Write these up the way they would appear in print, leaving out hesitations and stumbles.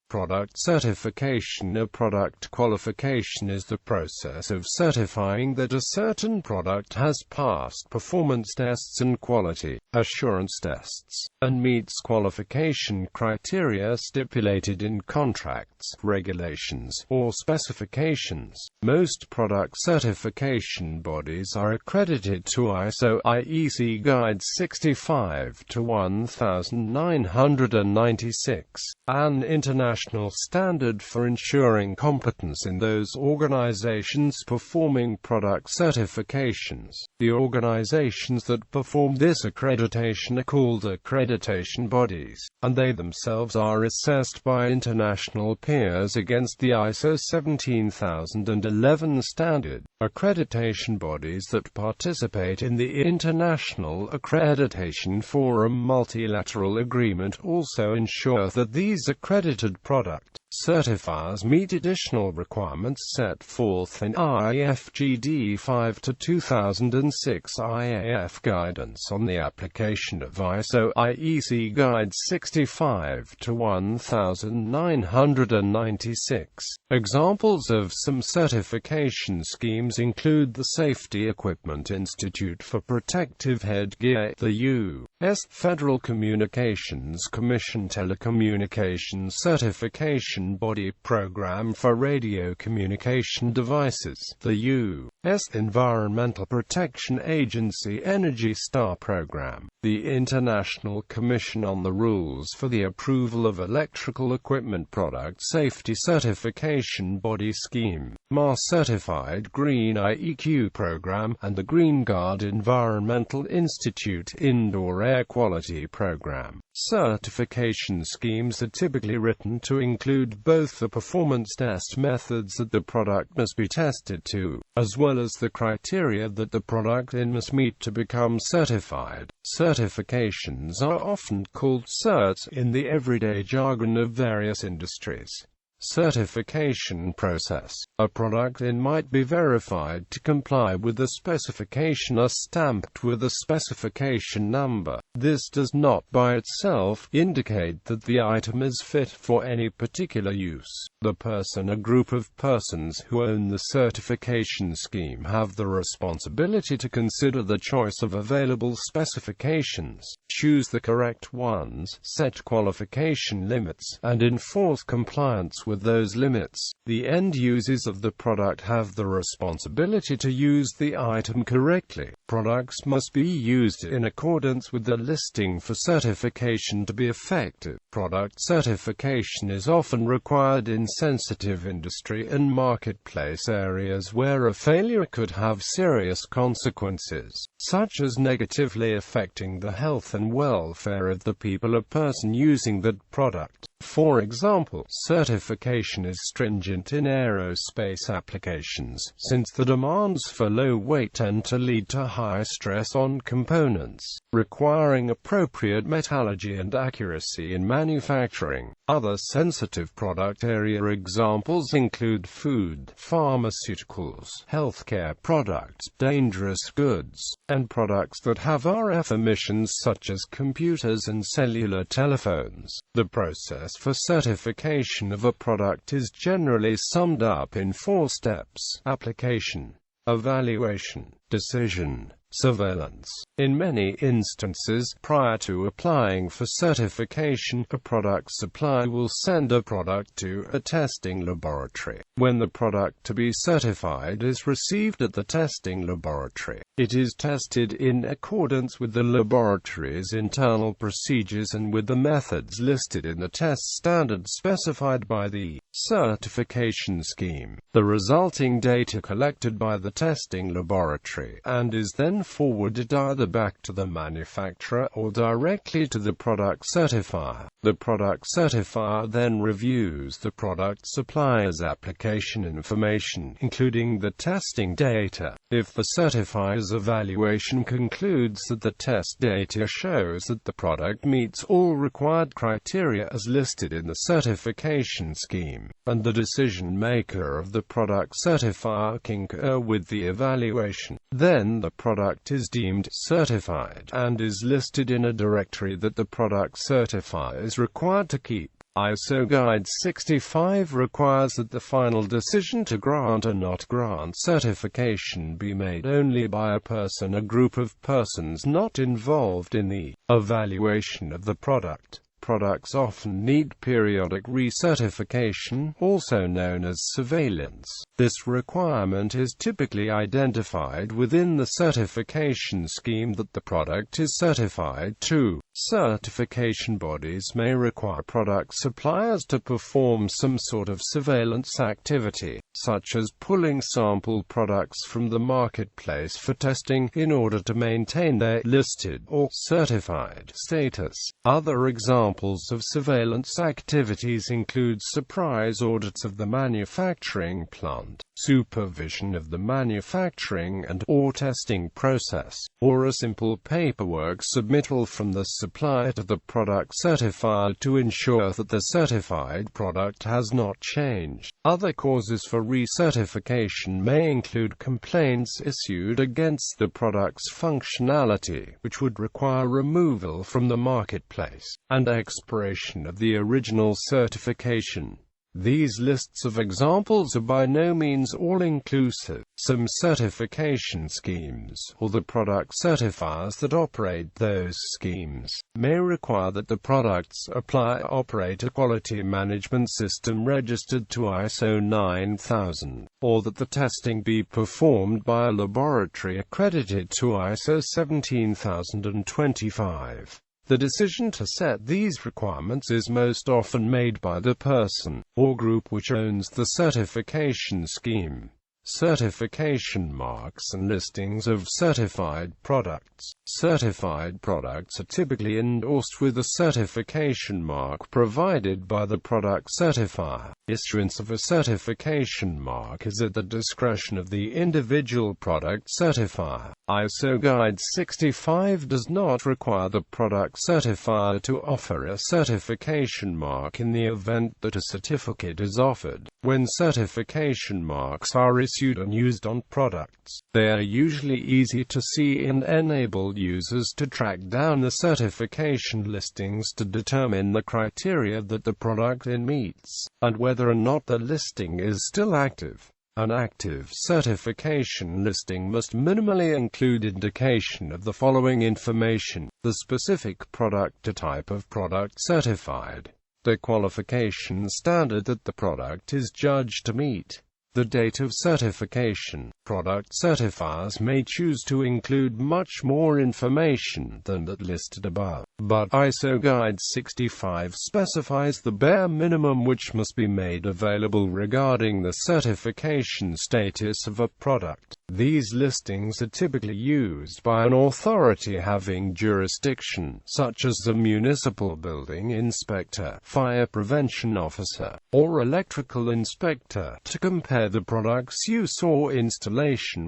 Product certification. A product qualification is the process of certifying that a certain product has passed performance tests and quality assurance tests, and meets qualification criteria stipulated in contracts, regulations, or specifications. Most product certification bodies are accredited to ISO IEC Guide 65 to 1996, an international standard for ensuring competence in those organizations performing product certifications. The organizations that perform this accreditation are called accreditation bodies, and they themselves are assessed by international peers against the ISO 17011 standard. Accreditation bodies that participate in the International Accreditation Forum Multilateral Agreement also ensure that these accredited product certifiers meet additional requirements set forth in IAF GD5 to 2006 IAF Guidance on the application of ISO IEC Guide 65 to 1996. Examples of some certification schemes include the Safety Equipment Institute for Protective Headgear, the U.S. Federal Communications Commission Telecommunications Certification Body Program for Radio Communication Devices, the U.S. Environmental Protection Agency Energy Star Program, the International Commission on the Rules for the Approval of Electrical Equipment Product Safety Certification Body Scheme, Mars Certified Green IEQ Program, and the Green Guard Environmental Institute Indoor Air Quality Program. Certification schemes are typically written to include both the performance test methods that the product must be tested to, as well as the criteria that the product must meet to become certified. Certifications are often called certs in the everyday jargon of various industries. Certification process. A product might be verified to comply with a specification or stamped with a specification number. This does not by itself indicate that the item is fit for any particular use. The person or group of persons who own the certification scheme have the responsibility to consider the choice of available specifications, choose the correct ones, set qualification limits, and enforce compliance with those limits. The end users of the product have the responsibility to use the item correctly. Products must be used in accordance with the listing for certification to be effective. Product certification is often required in sensitive industry and marketplace areas where a failure could have serious consequences, such as negatively affecting the health and welfare of the people or person using that product. For example, certification is stringent in aerospace applications, since the demands for low weight tend to lead to high stress on components, requiring appropriate metallurgy and accuracy in manufacturing. Other sensitive product area examples include food, pharmaceuticals, healthcare products, dangerous goods, and products that have RF emissions such as computers and cellular telephones. The process for certification of a product is generally summed up in 4 steps: application, evaluation, decision, surveillance. In many instances, prior to applying for certification, a product supplier will send a product to a testing laboratory. When the product to be certified is received at the testing laboratory, it is tested in accordance with the laboratory's internal procedures and with the methods listed in the test standard specified by the certification scheme. The resulting data collected by the testing laboratory and is then forwarded either back to the manufacturer or directly to the product certifier. The product certifier then reviews the product supplier's application information, including the testing data. If the certifier's evaluation concludes that the test data shows that the product meets all required criteria as listed in the certification scheme, and the decision maker of the product certifier concurs with the evaluation, then the product is deemed certified and is listed in a directory that the product certifier is required to keep. ISO Guide 65 requires that the final decision to grant or not grant certification be made only by a person or group of persons not involved in the evaluation of the product. Products often need periodic recertification, also known as surveillance. This requirement is typically identified within the certification scheme that the product is certified to. Certification bodies may require product suppliers to perform some sort of surveillance activity, such as pulling sample products from the marketplace for testing, in order to maintain their listed or certified status. Other examples of surveillance activities include surprise audits of the manufacturing plant, supervision of the manufacturing and/or testing process, or a simple paperwork submittal from the supplier to the product certifier to ensure that the certified product has not changed. Other causes for recertification may include complaints issued against the product's functionality, which would require removal from the marketplace, and expiration of the original certification. These lists of examples are by no means all-inclusive. Some certification schemes, or the product certifiers that operate those schemes, may require that the products operate a quality management system registered to ISO 9000, or that the testing be performed by a laboratory accredited to ISO 17025. The decision to set these requirements is most often made by the person or group which owns the certification scheme. Certification marks and listings of certified products. Certified products are typically endorsed with a certification mark provided by the product certifier. Issuance of a certification mark is at the discretion of the individual product certifier. ISO Guide 65 does not require the product certifier to offer a certification mark in the event that a certificate is offered. When certification marks are issued and used on products, they are usually easy to see and enable users to track down the certification listings to determine the criteria that the product meets, and whether or not the listing is still active. An active certification listing must minimally include indication of the following information: the specific product or type of product certified, the qualification standard that the product is judged to meet, the date of certification. Product certifiers may choose to include much more information than that listed above, but ISO Guide 65 specifies the bare minimum which must be made available regarding the certification status of a product. These listings are typically used by an authority having jurisdiction, such as the municipal building inspector, fire prevention officer, or electrical inspector, to compare the product's use or installation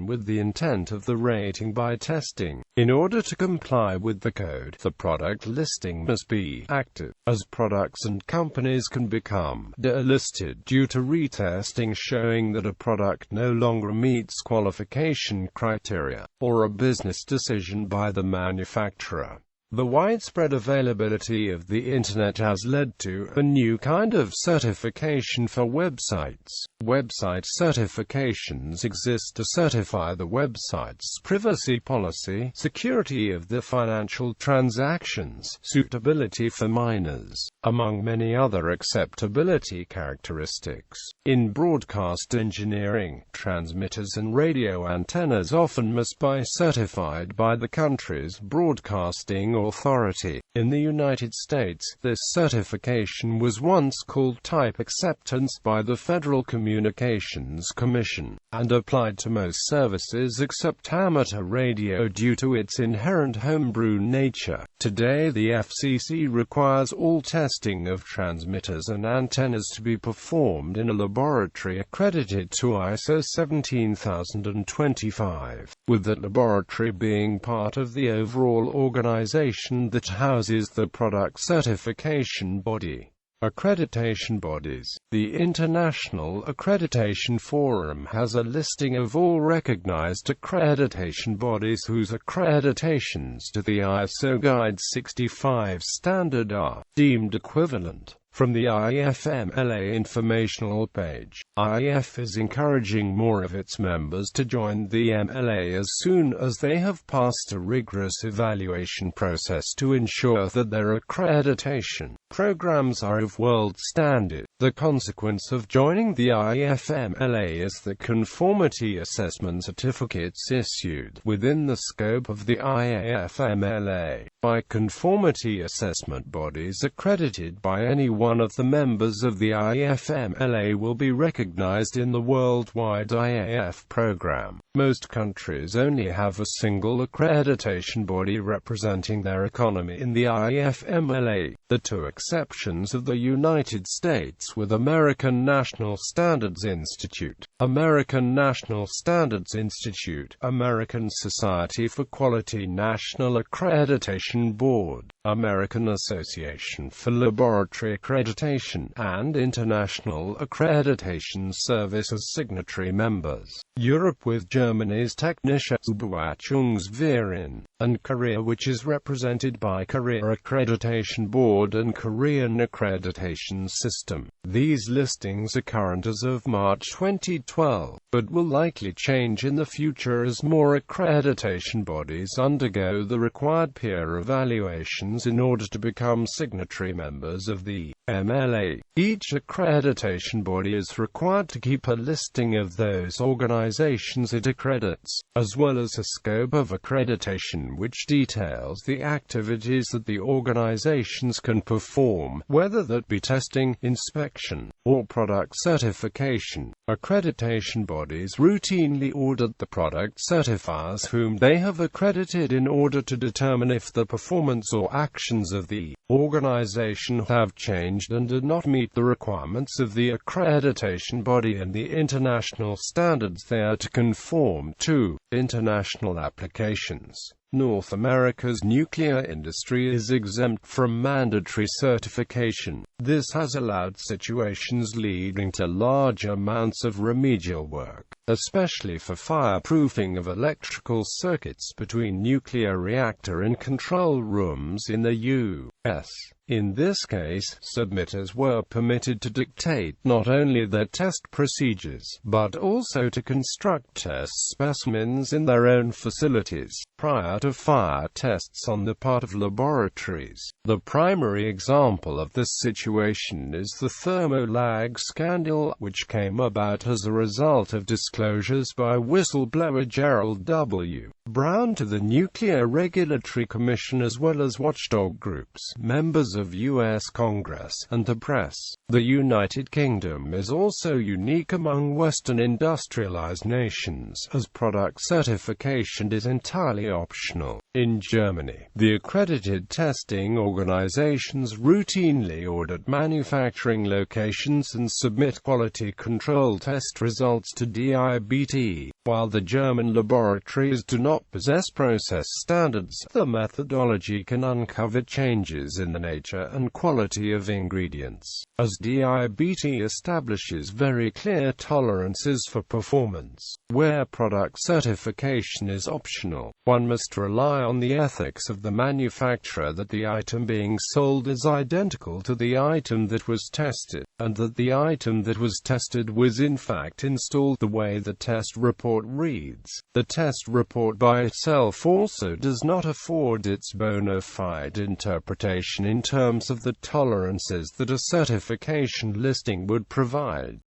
with the intent of the rating by testing. In order to comply with the code, the product listing must be active, as products and companies can become delisted due to retesting showing that a product no longer meets qualification criteria, or a business decision by the manufacturer. The widespread availability of the Internet has led to a new kind of certification for websites. Website certifications exist to certify the website's privacy policy, security of the financial transactions, suitability for minors, among many other acceptability characteristics. In broadcast engineering, transmitters and radio antennas often must be certified by the country's broadcasting authority. In the United States, this certification was once called type acceptance by the Federal Communications Commission, and applied to most services except amateur radio due to its inherent homebrew nature. Today the FCC requires all testing of transmitters and antennas to be performed in a laboratory accredited to ISO 17025, with that laboratory being part of the overall organization that houses the Product Certification Body. Accreditation Bodies. The International Accreditation Forum has a listing of all recognized accreditation bodies whose accreditations to the ISO Guide 65 standard are deemed equivalent. From the IAF MLA informational page, IAF is encouraging more of its members to join the MLA as soon as they have passed a rigorous evaluation process to ensure that their accreditation programs are of world standard. The consequence of joining the IAF MLA is that conformity assessment certificates issued within the scope of the IAF MLA by conformity assessment bodies accredited by any one of the members of the IAF MLA will be recognized in the worldwide IAF program. Most countries only have a single accreditation body representing their economy in the IAF MLA. The two exceptions are the United States with American National Standards Institute, American National Standards Institute, American Society for Quality National Accreditation Board, American Association for Laboratory Accreditation, and International Accreditation Service as signatory members. Europe with Germany's Technische Überwachungsverein, and Korea, which is represented by Korea Accreditation Board and Korean Accreditation System. These listings are current as of March 2012, but will likely change in the future as more accreditation bodies undergo the required peer evaluations in order to become signatory members of the MLA. Each accreditation body is required to keep a listing of those organizations it accredits, as well as a scope of accreditation which details the activities that the organizations can perform, whether that be testing, inspection, or product certification. Accreditation bodies routinely audit the product certifiers whom they have accredited in order to determine if the performance or actions of the organization have changed and do not meet the requirements of the accreditation body and the international standards they are to conform to. International applications. North America's nuclear industry is exempt from mandatory certification. This has allowed situations leading to large amounts of remedial work, especially for fireproofing of electrical circuits between nuclear reactor and control rooms in the U.S. In this case, submitters were permitted to dictate not only their test procedures, but also to construct test specimens in their own facilities, prior to fire tests on the part of laboratories. The primary example of this situation is the thermolag scandal, which came about as a result of disclosures by whistleblower Gerald W. Brown to the Nuclear Regulatory Commission as well as watchdog groups, members of U.S. Congress, and the press. The United Kingdom is also unique among Western industrialized nations, as product certification is entirely optional. In Germany, the accredited testing organizations routinely audit manufacturing locations and submit quality control test results to DIBT. While the German laboratories do not possess process standards, the methodology can uncover changes in the nature and quality of ingredients, as DIBT establishes very clear tolerances for performance. Where product certification is optional, one must rely on the ethics of the manufacturer that the item being sold is identical to the item that was tested, and that the item that was tested was in fact installed the way the test report reads. The test report by itself also does not afford its bona fide interpretation in terms of the tolerances that a certification listing would provide.